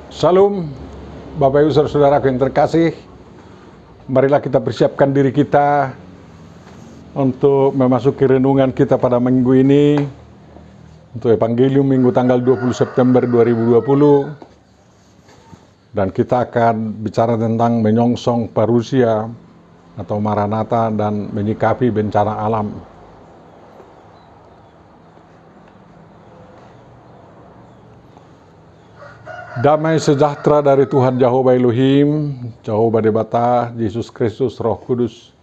Salam, Bapak Ibu Saudara-saudaraku yang terkasih. Marilah kita persiapkan diri kita untuk memasuki renungan kita pada minggu ini, untuk Evangelium minggu tanggal 20 September 2020. Dan kita akan bicara tentang menyongsong parusia atau Maranatha dan menyikapi bencana alam. Damai sejahtera dari Tuhan Jehovah Elohim, Jehovah Debata, Yesus Kristus, Roh Kudus,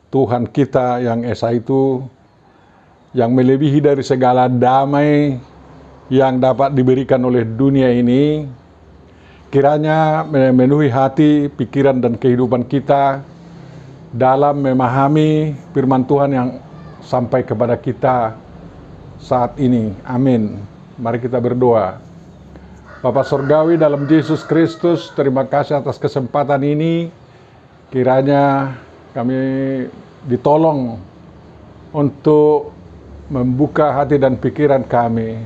Tuhan kita yang esa itu, yang melebihi dari segala damai yang dapat diberikan oleh dunia ini, kiranya memenuhi hati, pikiran, dan kehidupan kita dalam memahami firman Tuhan yang sampai kepada kita saat ini. Amin. Mari kita berdoa. Bapa Surgawi dalam Yesus Kristus, terima kasih atas kesempatan ini. Kiranya kami ditolong untuk membuka hati dan pikiran kami,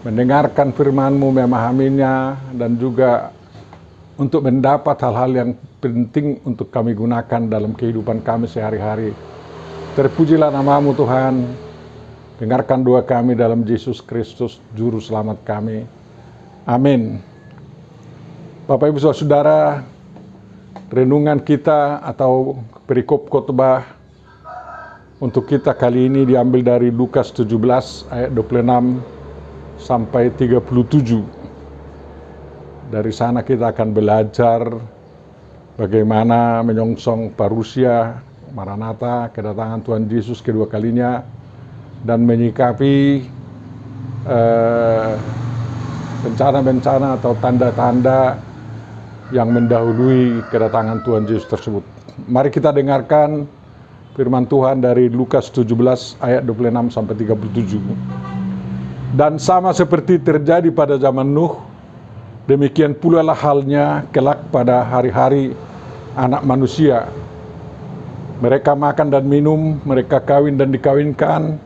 mendengarkan firman-Mu, memahaminya, dan juga untuk mendapat hal-hal yang penting untuk kami gunakan dalam kehidupan kami sehari-hari. Terpujilah nama-Mu Tuhan. Dengarkan doa kami dalam Yesus Kristus, Juru Selamat kami. Amin. Bapak Ibu Saudara, renungan kita atau perikop khotbah untuk kita kali ini diambil dari Lukas 17 ayat 26 sampai 37. Dari sana kita akan belajar bagaimana menyongsong parusia Maranatha, kedatangan Tuhan Yesus kedua kalinya, dan menyikapi bencana-bencana atau tanda-tanda yang mendahului kedatangan Tuhan Yesus tersebut. Mari kita dengarkan firman Tuhan dari Lukas 17 ayat 26 sampai 37. Dan sama seperti terjadi pada zaman Nuh, demikian pula lah halnya kelak pada hari-hari anak manusia. Mereka makan dan minum, mereka kawin dan dikawinkan,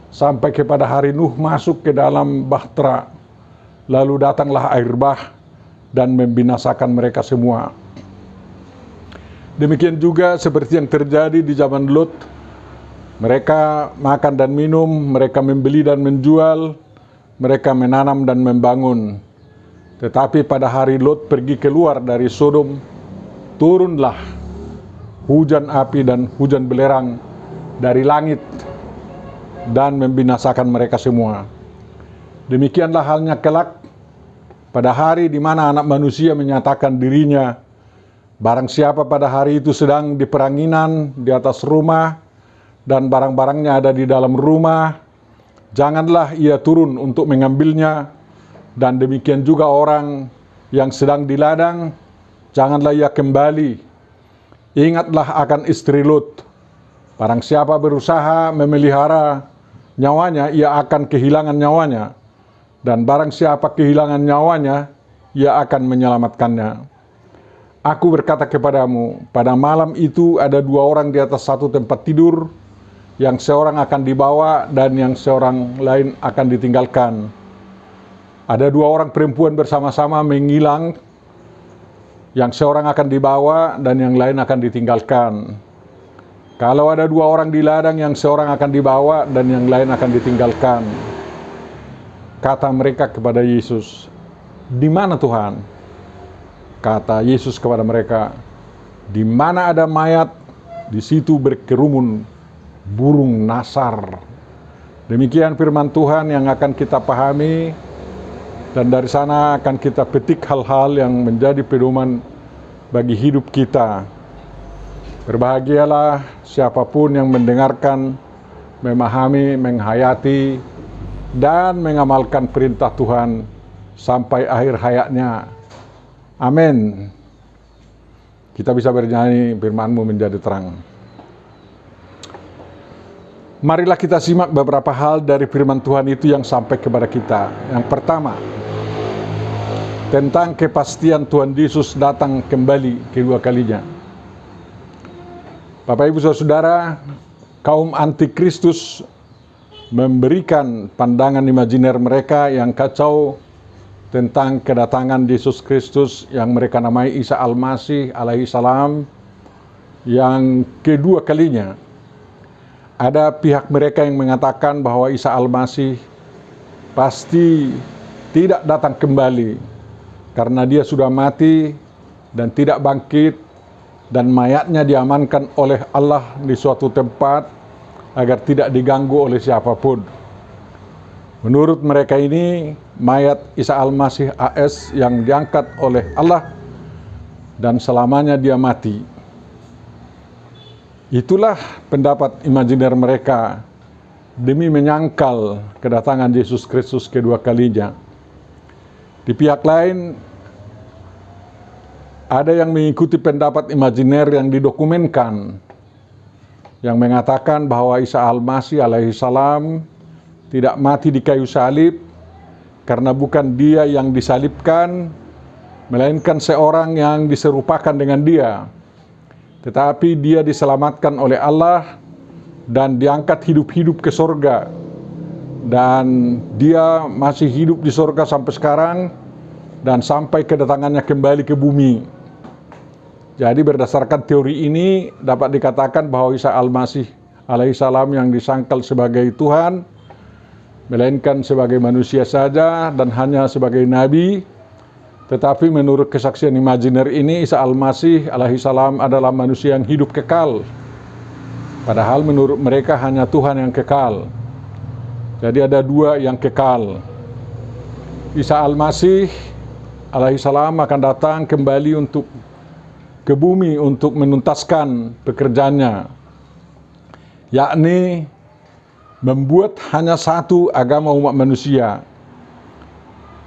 sampai kepada hari Nuh masuk ke dalam bahtera. Lalu datanglah air bah dan membinasakan mereka semua. Demikian juga seperti yang terjadi di zaman Lot. Mereka makan dan minum, mereka membeli dan menjual, mereka menanam dan membangun. Tetapi pada hari Lot pergi keluar dari Sodom, turunlah hujan api dan hujan belerang dari langit dan membinasakan mereka semua. Demikianlah halnya kelak pada hari di mana anak manusia menyatakan dirinya. Barang siapa pada hari itu sedang di peranginan di atas rumah dan barang-barangnya ada di dalam rumah, janganlah ia turun untuk mengambilnya. Dan demikian juga orang yang sedang di ladang, janganlah ia kembali. Ingatlah akan istri Lot. Barang siapa berusaha memelihara nyawanya, ia akan kehilangan nyawanya. Dan barang siapa kehilangan nyawanya, ia akan menyelamatkannya. Aku berkata kepadamu, pada malam itu ada dua orang di atas satu tempat tidur, yang seorang akan dibawa dan yang seorang lain akan ditinggalkan. Ada dua orang perempuan bersama-sama menghilang, yang seorang akan dibawa dan yang lain akan ditinggalkan. Kalau ada dua orang di ladang, yang seorang akan dibawa dan yang lain akan ditinggalkan. Kata mereka kepada Yesus, "Di mana Tuhan?" Kata Yesus kepada mereka, "Di mana ada mayat, di situ berkerumun burung nasar." Demikian firman Tuhan yang akan kita pahami, dan dari sana akan kita petik hal-hal yang menjadi pedoman bagi hidup kita. Berbahagialah siapapun yang mendengarkan, memahami, menghayati, dan mengamalkan perintah Tuhan sampai akhir hayatnya. Amin. Kita bisa bernyanyi, firman-Mu menjadi terang. Marilah kita simak beberapa hal dari firman Tuhan itu yang sampai kepada kita. Yang pertama, tentang kepastian Tuhan Yesus datang kembali kedua kalinya. Bapak Ibu Saudara, kaum antikristus memberikan pandangan imajiner mereka yang kacau tentang kedatangan Yesus Kristus yang mereka namai Isa Al-Masih alaihi salam yang kedua kalinya. Ada pihak mereka yang mengatakan bahwa Isa Al-Masih pasti tidak datang kembali karena dia sudah mati dan tidak bangkit, dan mayatnya diamankan oleh Allah di suatu tempat agar tidak diganggu oleh siapapun. Menurut mereka ini, mayat Isa Al-Masih AS yang diangkat oleh Allah dan selamanya dia mati. Itulah pendapat imajiner mereka demi menyangkal kedatangan Yesus Kristus kedua kalinya. Di pihak lain, ada yang mengikuti pendapat imajiner yang didokumenkan, yang mengatakan bahwa Isa Al-Masih alaihi salam tidak mati di kayu salib karena bukan dia yang disalibkan, melainkan seorang yang diserupakan dengan dia. Tetapi dia diselamatkan oleh Allah dan diangkat hidup-hidup ke sorga, dan dia masih hidup di sorga sampai sekarang dan sampai kedatangannya kembali ke bumi. Jadi berdasarkan teori ini dapat dikatakan bahwa Isa Al-Masih alaihi salam yang disangkal sebagai Tuhan, melainkan sebagai manusia saja dan hanya sebagai nabi. Tetapi menurut kesaksian imajiner ini, Isa Al-Masih alaihi salam adalah manusia yang hidup kekal. Padahal menurut mereka hanya Tuhan yang kekal. Jadi ada dua yang kekal. Isa Al-Masih alaihi salam akan datang kembali ke bumi untuk menuntaskan pekerjaannya, yakni membuat hanya satu agama umat manusia,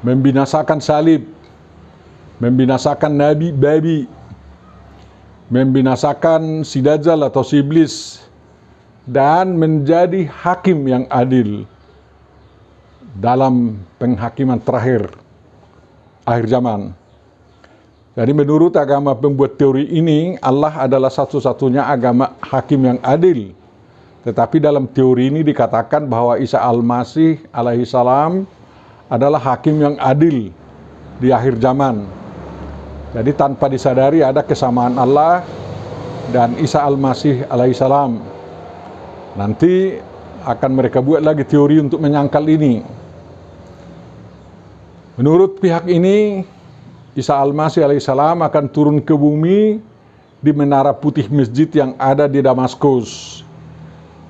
membinasakan salib, membinasakan nabi babi, membinasakan si Dajjal atau si iblis, dan menjadi hakim yang adil dalam penghakiman terakhir akhir zaman. Jadi menurut agama pembuat teori ini, Allah adalah satu-satunya agama hakim yang adil. Tetapi dalam teori ini dikatakan bahwa Isa Al-Masih alaihi salam adalah hakim yang adil di akhir zaman. Jadi tanpa disadari ada kesamaan Allah dan Isa Al-Masih alaihi salam. Nanti akan mereka buat lagi teori untuk menyangkal ini. Menurut pihak ini, Isa Al-Masih alaihissalam akan turun ke bumi di menara putih masjid yang ada di Damaskus.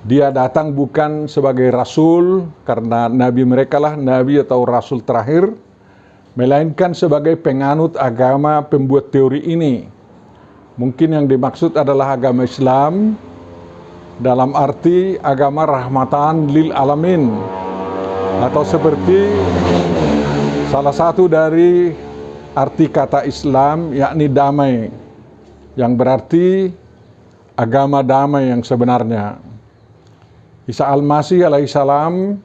Dia datang bukan sebagai rasul, karena nabi mereka lah nabi atau rasul terakhir, melainkan sebagai penganut agama pembuat teori ini. Mungkin yang dimaksud adalah agama Islam, dalam arti agama rahmatan lil alamin, atau seperti salah satu dari arti kata Islam, yakni damai, yang berarti agama damai yang sebenarnya. Isa Al-Masih alaihissalam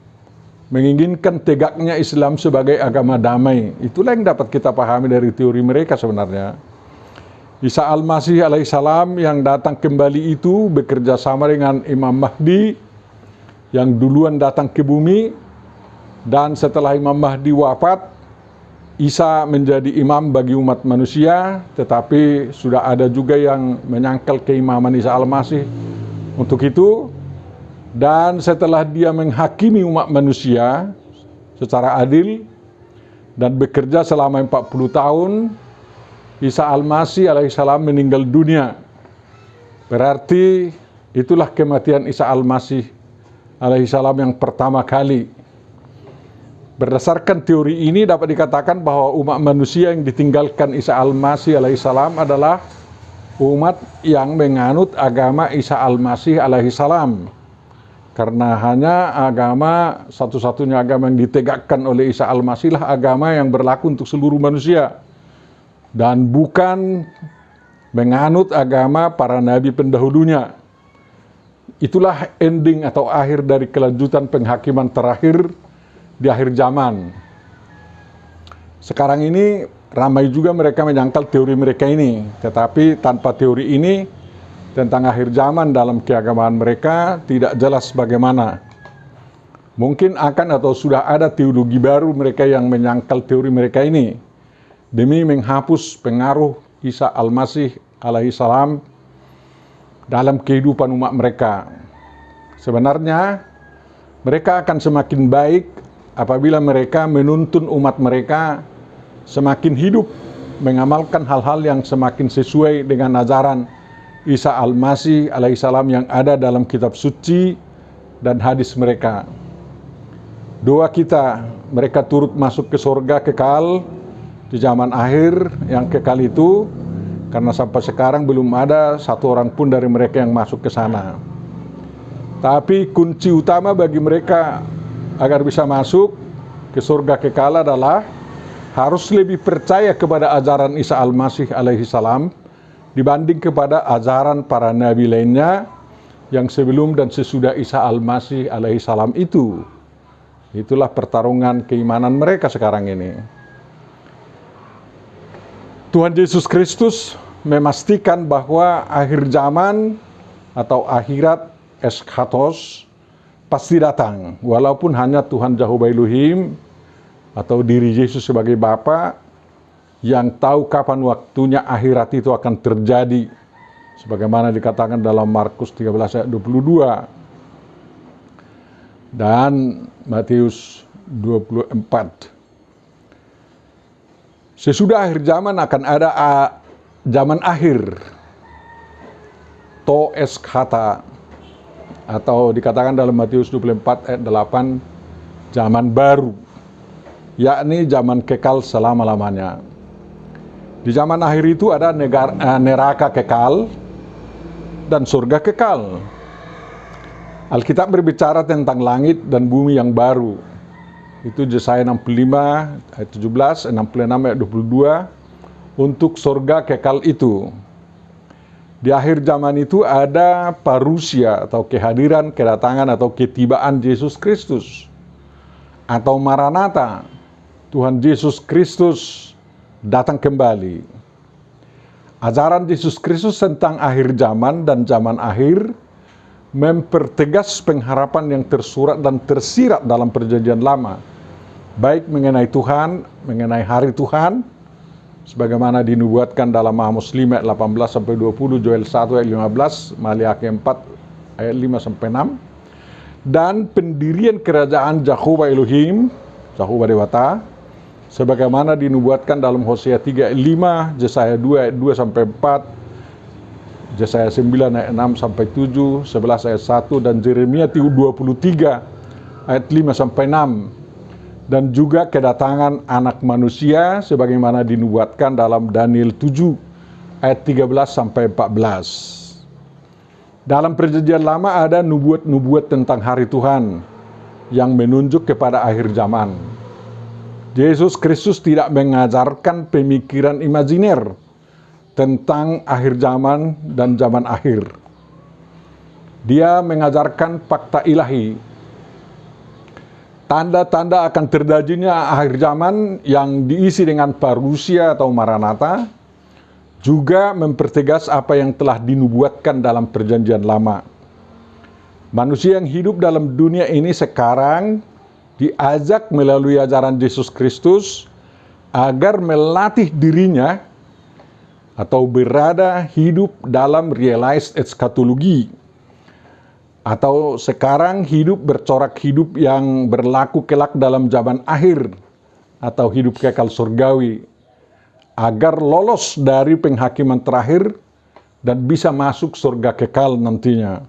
menginginkan tegaknya Islam sebagai agama damai. Itulah yang dapat kita pahami dari teori mereka sebenarnya. Isa Al-Masih alaihissalam yang datang kembali itu bekerja sama dengan Imam Mahdi yang duluan datang ke bumi, dan setelah Imam Mahdi wafat, Isa menjadi imam bagi umat manusia. Tetapi sudah ada juga yang menyangkal keimaman Isa Al-Masih untuk itu. Dan setelah dia menghakimi umat manusia secara adil dan bekerja selama 40 tahun, Isa Al-Masih alaihissalam meninggal dunia. Berarti itulah kematian Isa Al-Masih alaihissalam yang pertama kali. Berdasarkan teori ini dapat dikatakan bahwa umat manusia yang ditinggalkan Isa Al-Masih alaihissalam adalah umat yang menganut agama Isa Al-Masih alaihissalam. Karena hanya agama, satu-satunya agama yang ditegakkan oleh Isa Al-Masih lah agama yang berlaku untuk seluruh manusia. Dan bukan menganut agama para nabi pendahulunya. Itulah ending atau akhir dari kelanjutan penghakiman terakhir di akhir zaman. Sekarang ini ramai juga mereka menyangkal teori mereka ini, tetapi tanpa teori ini tentang akhir zaman dalam keagamaan mereka tidak jelas bagaimana. Mungkin akan atau sudah ada teologi baru mereka yang menyangkal teori mereka ini demi menghapus pengaruh Isa Al-Masih alaihissalam dalam kehidupan umat mereka. Sebenarnya mereka akan semakin baik apabila mereka menuntun umat mereka semakin hidup mengamalkan hal-hal yang semakin sesuai dengan ajaran Isa Al-Masih alaihissalam yang ada dalam kitab suci dan hadis mereka. Doa kita, mereka turut masuk ke surga kekal di zaman akhir yang kekal itu, karena sampai sekarang belum ada satu orang pun dari mereka yang masuk ke sana. Tapi kunci utama bagi mereka agar bisa masuk ke surga kekal adalah harus lebih percaya kepada ajaran Isa Al-Masih alaihissalam dibanding kepada ajaran para nabi lainnya yang sebelum dan sesudah Isa Al-Masih alaihissalam itu. Itulah pertarungan keimanan mereka sekarang ini. Tuhan Yesus Kristus memastikan bahwa akhir zaman atau akhirat eschatos pasti datang. Walaupun hanya Tuhan Jehovah Elohim atau diri Yesus sebagai Bapa yang tahu kapan waktunya akhirat itu akan terjadi. Sebagaimana dikatakan dalam Markus 13 ayat 22. Dan Matius 24. Sesudah akhir zaman akan ada zaman akhir, to eskhata, atau dikatakan dalam Matius 24 ayat 8, zaman baru, yakni zaman kekal selama-lamanya. Di zaman akhir itu ada neraka kekal dan surga kekal. Alkitab berbicara tentang langit dan bumi yang baru. Itu Yesaya 65 ayat 17, 66 ayat 22 untuk surga kekal itu. Di akhir zaman itu ada parusia atau kehadiran, kedatangan atau ketibaan Yesus Kristus. Atau Maranatha, Tuhan Yesus Kristus datang kembali. Ajaran Yesus Kristus tentang akhir zaman dan zaman akhir mempertegas pengharapan yang tersurat dan tersirat dalam perjanjian lama, baik mengenai Tuhan, mengenai hari Tuhan, sebagaimana dinubuatkan dalam Amos 5 ayat 18-20, Joel 1 ayat 15, Maliaki 4 ayat 5-6, dan pendirian kerajaan Jehovah Elohim, Jehovah Dewata, sebagaimana dinubuatkan dalam Hosea 3 ayat 5, Yesaya 2 ayat 2-4, Yesaya 9 ayat 6-7, 11 ayat 1, dan Yeremia 23 ayat 5-6. Dan juga kedatangan anak manusia sebagaimana dinubuatkan dalam Daniel 7 ayat 13-14. Dalam perjanjian lama ada nubuat-nubuat tentang hari Tuhan yang menunjuk kepada akhir zaman. Yesus Kristus tidak mengajarkan pemikiran imajiner tentang akhir zaman dan zaman akhir. Dia mengajarkan fakta ilahi. Tanda-tanda akan terjadinya akhir zaman yang diisi dengan parusia atau Maranatha juga mempertegas apa yang telah dinubuatkan dalam perjanjian lama. Manusia yang hidup dalam dunia ini sekarang diajak melalui ajaran Yesus Kristus agar melatih dirinya atau berada hidup dalam realized eschatologi, atau sekarang hidup bercorak hidup yang berlaku kelak dalam zaman akhir atau hidup kekal surgawi, agar lolos dari penghakiman terakhir dan bisa masuk surga kekal nantinya.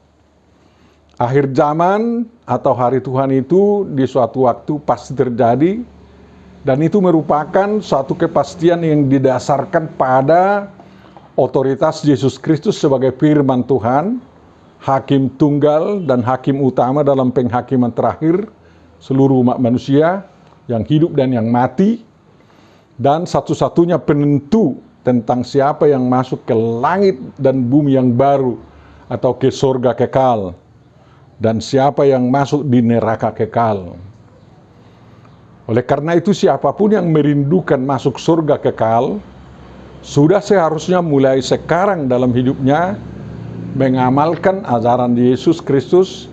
Akhir zaman atau hari Tuhan itu di suatu waktu pasti terjadi, dan itu merupakan suatu kepastian yang didasarkan pada otoritas Yesus Kristus sebagai firman Tuhan, hakim tunggal dan hakim utama dalam penghakiman terakhir seluruh umat manusia yang hidup dan yang mati, dan satu-satunya penentu tentang siapa yang masuk ke langit dan bumi yang baru atau ke surga kekal, dan siapa yang masuk di neraka kekal. Oleh karena itu, siapapun yang merindukan masuk surga kekal sudah seharusnya mulai sekarang dalam hidupnya mengamalkan ajaran Yesus Kristus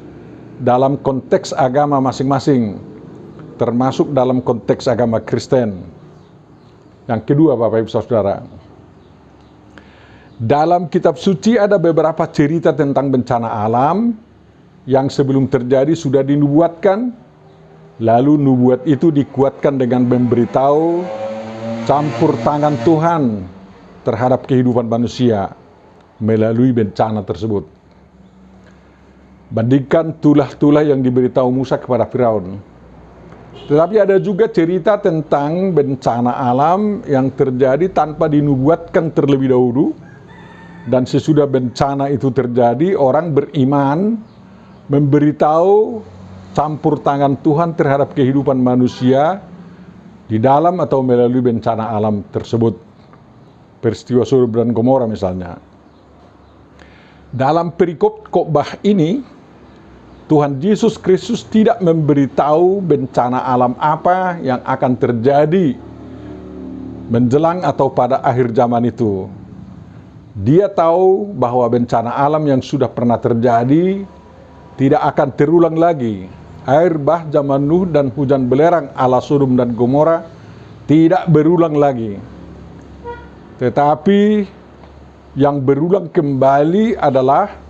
dalam konteks agama masing-masing, termasuk dalam konteks agama Kristen. Yang kedua, Bapak Ibu Saudara, dalam kitab suci ada beberapa cerita tentang bencana alam yang sebelum terjadi sudah dinubuatkan, lalu nubuat itu dikuatkan dengan memberitahu campur tangan Tuhan terhadap kehidupan manusia melalui bencana tersebut. Bandingkan tulah-tulah yang diberitahu Musa kepada Firaun. Tetapi ada juga cerita tentang bencana alam yang terjadi tanpa dinubuatkan terlebih dahulu, dan sesudah bencana itu terjadi, orang beriman memberitahu campur tangan Tuhan terhadap kehidupan manusia di dalam atau melalui bencana alam tersebut. Peristiwa Sodom dan Gomora misalnya. Dalam perikop khotbah ini, Tuhan Yesus Kristus tidak memberitahu bencana alam apa yang akan terjadi menjelang atau pada akhir zaman itu. Dia tahu bahwa bencana alam yang sudah pernah terjadi tidak akan terulang lagi. Air bah zaman Nuh dan hujan belerang ala Sodom dan Gomora tidak berulang lagi. Tetapi yang berulang kembali adalah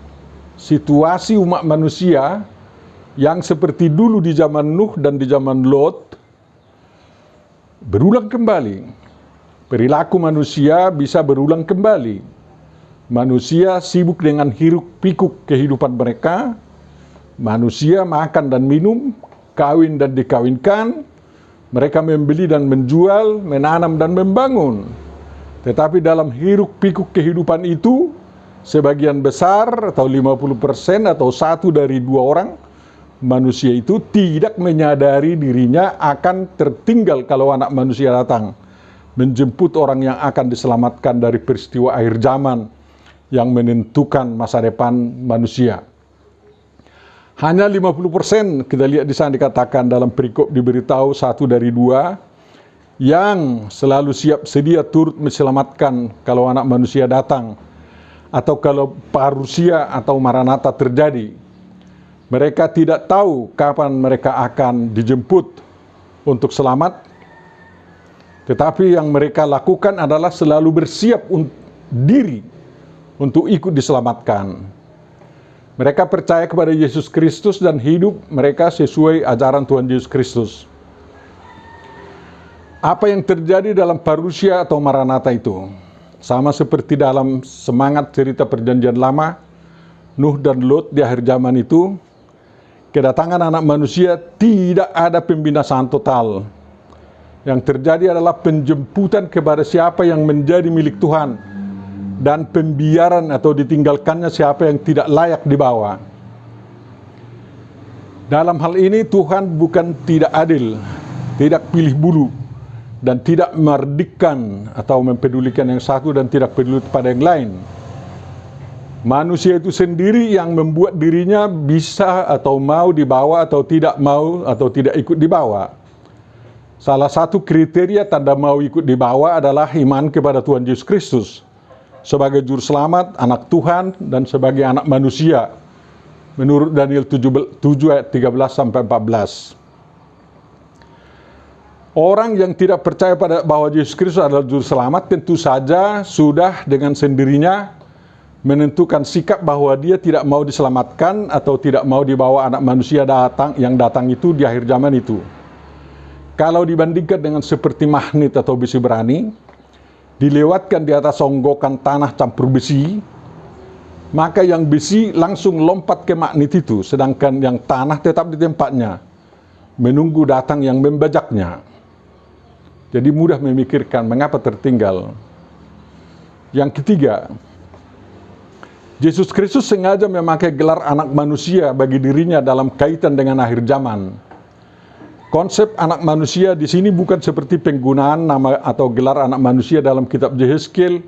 situasi umat manusia yang seperti dulu di zaman Nuh dan di zaman Lot berulang kembali. Perilaku manusia bisa berulang kembali. Manusia sibuk dengan hiruk pikuk kehidupan mereka. Manusia makan dan minum, kawin dan dikawinkan. Mereka membeli dan menjual, menanam dan membangun. Tetapi dalam hiruk pikuk kehidupan itu, sebagian besar atau 50% atau 1 dari 2 orang manusia itu tidak menyadari dirinya akan tertinggal kalau anak manusia datang menjemput orang yang akan diselamatkan dari peristiwa akhir zaman yang menentukan masa depan manusia. Hanya 50% kita lihat di sana dikatakan dalam perikop diberitahu 1 dari 2 yang selalu siap sedia turut menyelamatkan kalau anak manusia datang atau kalau parusia atau maranatha terjadi. Mereka tidak tahu kapan mereka akan dijemput untuk selamat, tetapi yang mereka lakukan adalah selalu bersiap diri untuk ikut diselamatkan. Mereka percaya kepada Yesus Kristus dan hidup mereka sesuai ajaran Tuhan Yesus Kristus. Apa yang terjadi dalam parusia atau maranatha itu sama seperti dalam semangat cerita perjanjian lama, Nuh dan Lot di akhir zaman itu, kedatangan anak manusia tidak ada pembinasaan total. Yang terjadi adalah penjemputan kepada siapa yang menjadi milik Tuhan dan pembiaran atau ditinggalkannya siapa yang tidak layak dibawa. Dalam hal ini Tuhan bukan tidak adil, tidak pilih bulu, dan tidak memerdikkan atau mempedulikan yang satu dan tidak peduli pada yang lain. Manusia itu sendiri yang membuat dirinya bisa atau mau dibawa atau tidak mau atau tidak ikut dibawa. Salah satu kriteria tanda mau ikut dibawa adalah iman kepada Tuhan Yesus Kristus sebagai juru selamat, anak Tuhan, dan sebagai anak manusia. Menurut Daniel 7 ayat 13-14. Orang yang tidak percaya pada bahwa Yesus Kristus adalah juru selamat tentu saja sudah dengan sendirinya menentukan sikap bahwa dia tidak mau diselamatkan atau tidak mau dibawa anak manusia yang datang itu di akhir zaman itu. Kalau dibandingkan dengan seperti magnet atau besi berani, dilewatkan di atas onggokan tanah campur besi, maka yang besi langsung lompat ke magnet itu, sedangkan yang tanah tetap di tempatnya, menunggu datang yang membajaknya. Jadi mudah memikirkan mengapa tertinggal. Yang ketiga, Yesus Kristus sengaja memakai gelar anak manusia bagi dirinya dalam kaitan dengan akhir zaman. Konsep anak manusia di sini bukan seperti penggunaan nama atau gelar anak manusia dalam kitab Yehezkiel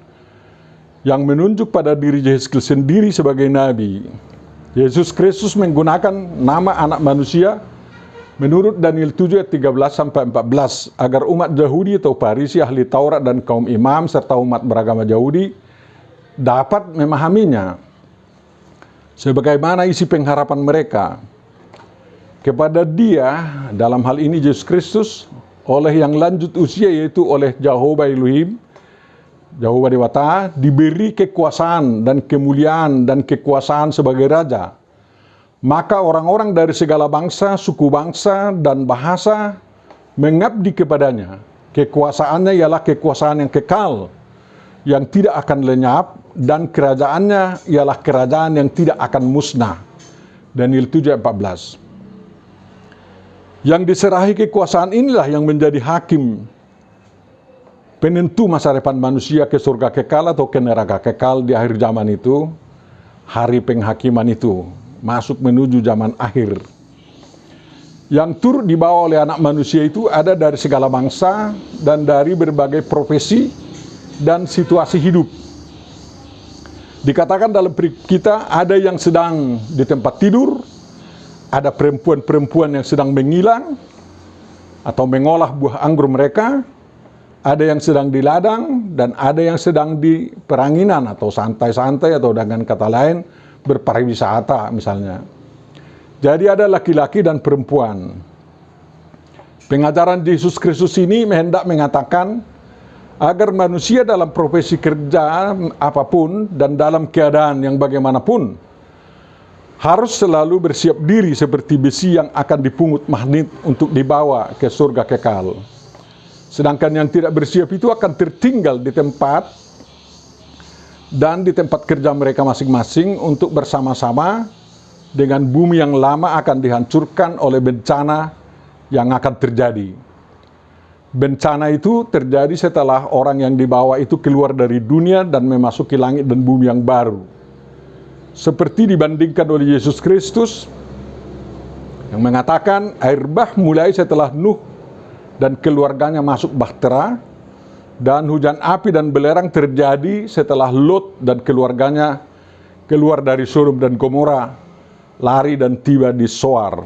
yang menunjuk pada diri Yehezkiel sendiri sebagai nabi. Yesus Kristus menggunakan nama anak manusia menurut Daniel 7 ayat 13-14 agar umat Yahudi atau Farisi, ahli Taurat dan kaum imam serta umat beragama Yahudi dapat memahaminya sebagaimana isi pengharapan mereka. kepada Dia, dalam hal ini Yesus Kristus, oleh yang lanjut usia, yaitu oleh Jehovah Elohim, Jehovah Dewata, diberi kekuasaan dan kemuliaan dan kekuasaan sebagai Raja. Maka orang-orang dari segala bangsa, suku bangsa, dan bahasa mengabdi kepadanya. Kekuasaannya ialah kekuasaan yang kekal, yang tidak akan lenyap, dan kerajaannya ialah kerajaan yang tidak akan musnah. Daniel 7 ayat 14. Yang diserahi kekuasaan inilah yang menjadi hakim, penentu masa depan manusia ke surga kekal atau ke neraka kekal di akhir zaman itu. Hari penghakiman itu masuk menuju zaman akhir. Yang turut dibawa oleh anak manusia itu ada dari segala bangsa dan dari berbagai profesi dan situasi hidup. Dikatakan dalam kita, ada yang sedang di tempat tidur, ada perempuan-perempuan yang sedang mengilang atau mengolah buah anggur mereka, ada yang sedang di ladang, dan ada yang sedang di peranginan atau santai-santai, atau dengan kata lain berpariwisata misalnya. Jadi ada laki-laki dan perempuan. Pengajaran Yesus Kristus ini hendak mengatakan agar manusia dalam profesi kerja apapun dan dalam keadaan yang bagaimanapun harus selalu bersiap diri seperti besi yang akan dipungut magnet untuk dibawa ke surga kekal. Sedangkan yang tidak bersiap itu akan tertinggal di tempat dan di tempat kerja mereka masing-masing untuk bersama-sama dengan bumi yang lama akan dihancurkan oleh bencana yang akan terjadi. Bencana itu terjadi setelah orang yang dibawa itu keluar dari dunia dan memasuki langit dan bumi yang baru. Seperti dibandingkan oleh Yesus Kristus yang mengatakan air bah mulai setelah Nuh dan keluarganya masuk bahtera, dan hujan api dan belerang terjadi setelah Lot dan keluarganya keluar dari Sodom dan Gomora, lari dan tiba di Zoar.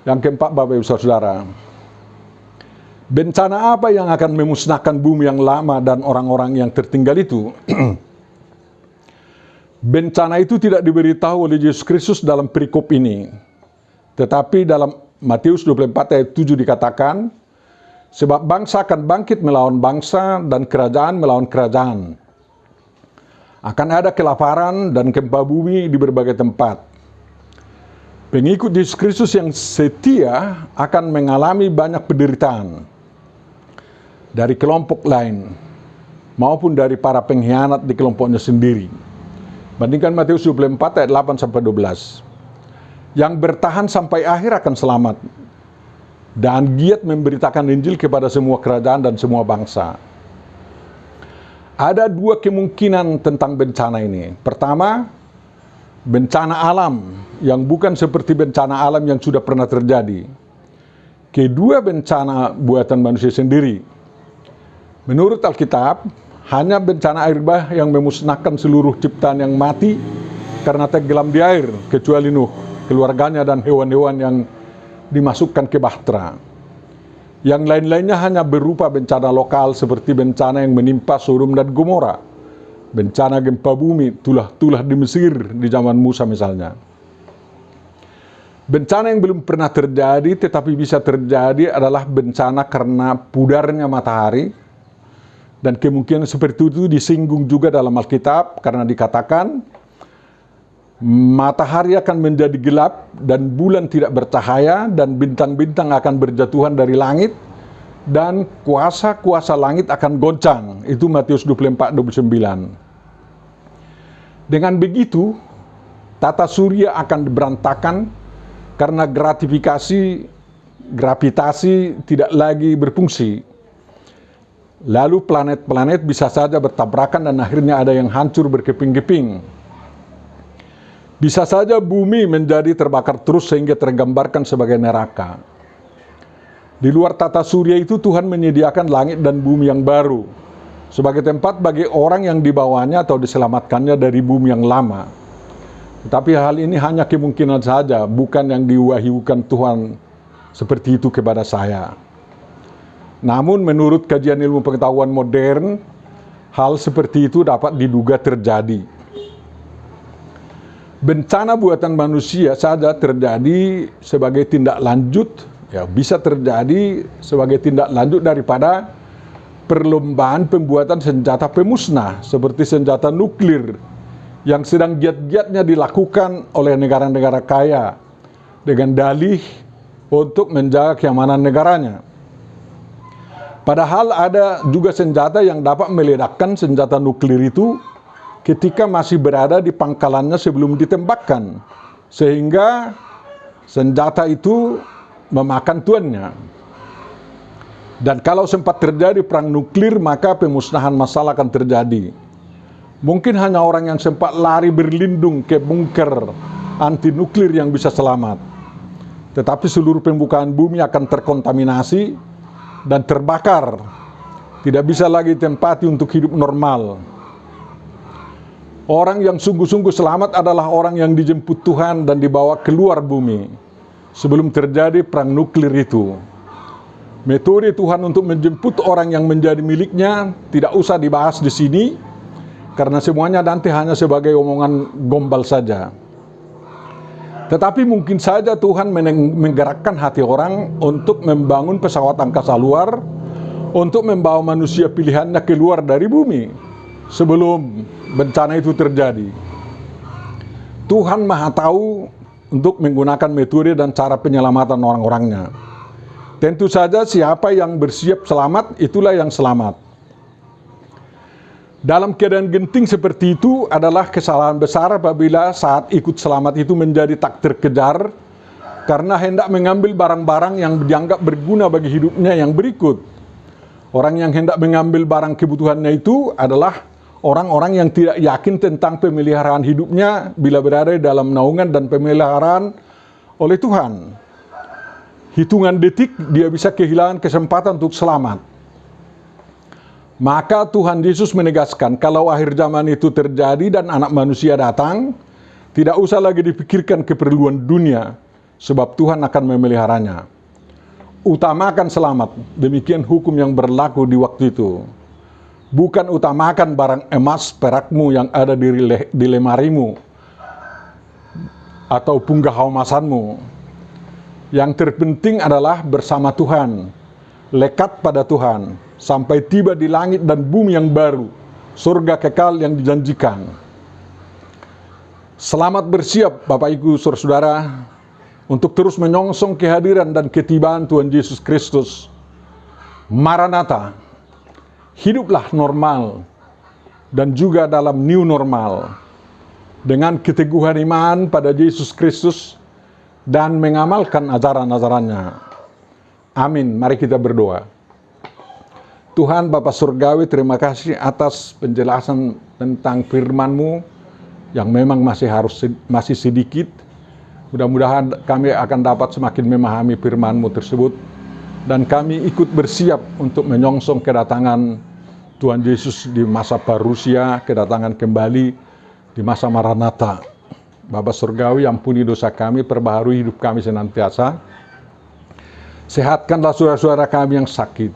Yang keempat, Bapak Ibu Saudara, bencana apa yang akan memusnahkan bumi yang lama dan orang-orang yang tertinggal itu? Bencana itu tidak diberitahu oleh Yesus Kristus dalam perikop ini. Tetapi dalam Matius 24 ayat 7 dikatakan, sebab bangsa akan bangkit melawan bangsa dan kerajaan melawan kerajaan. Akan ada kelaparan dan gempa bumi di berbagai tempat. Pengikut Yesus Kristus yang setia akan mengalami banyak penderitaan dari kelompok lain maupun dari para pengkhianat di kelompoknya sendiri. Bandingkan Matius 24 ayat 8 sampai 12. Yang bertahan sampai akhir akan selamat dan giat memberitakan Injil kepada semua kerajaan dan semua bangsa. Ada dua kemungkinan tentang bencana ini. Pertama, bencana alam yang bukan seperti bencana alam yang sudah pernah terjadi. Kedua, bencana buatan manusia sendiri. Menurut Alkitab, hanya bencana air bah yang memusnahkan seluruh ciptaan yang mati karena tenggelam di air, kecuali Nuh, keluarganya dan hewan-hewan yang dimasukkan ke bahtera. Yang lain-lainnya hanya berupa bencana lokal seperti bencana yang menimpa Sodom dan Gomora, bencana gempa bumi, tulah-tulah di Mesir di zaman Musa misalnya. Bencana yang belum pernah terjadi tetapi bisa terjadi adalah bencana karena pudarnya matahari, dan kemungkinan seperti itu disinggung juga dalam Alkitab karena dikatakan matahari akan menjadi gelap dan bulan tidak bercahaya dan bintang-bintang akan berjatuhan dari langit dan kuasa-kuasa langit akan goncang. Itu Matius 24:29. Dengan begitu, tata surya akan berantakan karena gravitasi tidak lagi berfungsi. Lalu planet-planet bisa saja bertabrakan dan akhirnya ada yang hancur berkeping-keping. Bisa saja bumi menjadi terbakar terus sehingga tergambarkan sebagai neraka. Di luar tata surya itu Tuhan menyediakan langit dan bumi yang baru sebagai tempat bagi orang yang dibawanya atau diselamatkannya dari bumi yang lama. Tetapi hal ini hanya kemungkinan saja, bukan yang diwahyukan Tuhan seperti itu kepada saya. Namun menurut kajian ilmu pengetahuan modern, hal seperti itu dapat diduga terjadi. bencana buatan manusia saja terjadi sebagai tindak lanjut, ya bisa terjadi sebagai tindak lanjut daripada perlombaan pembuatan senjata pemusnah seperti senjata nuklir yang sedang giat-giatnya dilakukan oleh negara-negara kaya dengan dalih untuk menjaga keamanan negaranya. Padahal ada juga senjata yang dapat meledakkan senjata nuklir itu ketika masih berada di pangkalannya sebelum ditembakkan, sehingga senjata itu memakan tuannya. Dan kalau sempat terjadi perang nuklir, maka pemusnahan massal akan terjadi. Mungkin hanya orang yang sempat lari berlindung ke bunker anti nuklir yang bisa selamat. Tetapi seluruh permukaan bumi akan terkontaminasi dan terbakar. Tidak bisa lagi ditempati untuk hidup normal. Orang yang sungguh-sungguh selamat adalah orang yang dijemput Tuhan dan dibawa keluar bumi sebelum terjadi perang nuklir itu. Metode Tuhan untuk menjemput orang yang menjadi miliknya tidak usah dibahas di sini, karena semuanya nanti hanya sebagai omongan gombal saja. Tetapi mungkin saja Tuhan menggerakkan hati orang untuk membangun pesawat angkasa luar untuk membawa manusia pilihannya keluar dari bumi sebelum bencana itu terjadi. Tuhan Maha Tahu untuk menggunakan metode dan cara penyelamatan orang-orangnya. Tentu saja siapa yang bersiap selamat, itulah yang selamat. Dalam keadaan genting seperti itu adalah kesalahan besar apabila saat ikut selamat itu menjadi tak terkejar karena hendak mengambil barang-barang yang dianggap berguna bagi hidupnya yang berikut. Orang yang hendak mengambil barang kebutuhannya itu adalah orang-orang yang tidak yakin tentang pemeliharaan hidupnya bila berada dalam naungan dan pemeliharaan oleh Tuhan. Hitungan detik dia bisa kehilangan kesempatan untuk selamat. Maka Tuhan Yesus menegaskan kalau akhir zaman itu terjadi dan anak manusia datang, tidak usah lagi dipikirkan keperluan dunia, sebab Tuhan akan memeliharanya. Utamakan selamat, demikian hukum yang berlaku di waktu itu. Bukan utamakan barang emas perakmu yang ada di lemarimu atau punggah emasmu. Yang terpenting adalah bersama Tuhan, lekat pada Tuhan, sampai tiba di langit dan bumi yang baru, surga kekal yang dijanjikan. Selamat bersiap Bapak Ibu Saudara untuk terus menyongsong kehadiran dan ketibaan Tuhan Yesus Kristus. Maranatha, hiduplah normal dan juga dalam new normal dengan keteguhan iman pada Yesus Kristus dan mengamalkan ajaran-ajarannya. Amin. Mari kita berdoa. Tuhan Bapa Surgawi, terima kasih atas penjelasan tentang firman-Mu yang memang masih sedikit. Mudah-mudahan kami akan dapat semakin memahami firman-Mu tersebut dan kami ikut bersiap untuk menyongsong kedatangan Tuhan Yesus di masa parusia, kedatangan kembali di masa Maranatha. Bapa Surgawi, ampuni dosa kami, perbaharui hidup kami senantiasa. Sehatkanlah saudara-saudara kami yang sakit.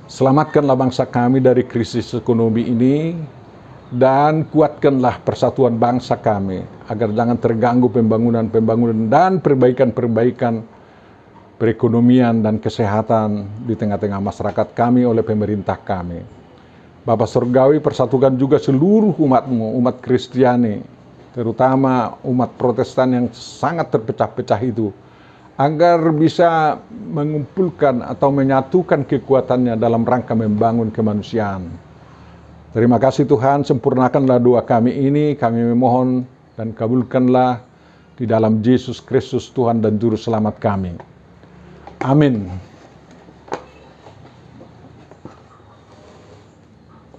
Selamatkanlah bangsa kami dari krisis ekonomi ini, dan kuatkanlah persatuan bangsa kami, agar jangan terganggu pembangunan dan perbaikan perekonomian dan kesehatan di tengah-tengah masyarakat kami oleh pemerintah kami. Bapa Surgawi, persatukan juga seluruh umat-Mu, umat Kristiani, terutama umat Protestan yang sangat terpecah-pecah itu, agar bisa mengumpulkan atau menyatukan kekuatannya dalam rangka membangun kemanusiaan. Terima kasih Tuhan, sempurnakanlah doa kami ini, kami memohon dan kabulkanlah di dalam Yesus Kristus Tuhan dan Juru Selamat kami. Amin.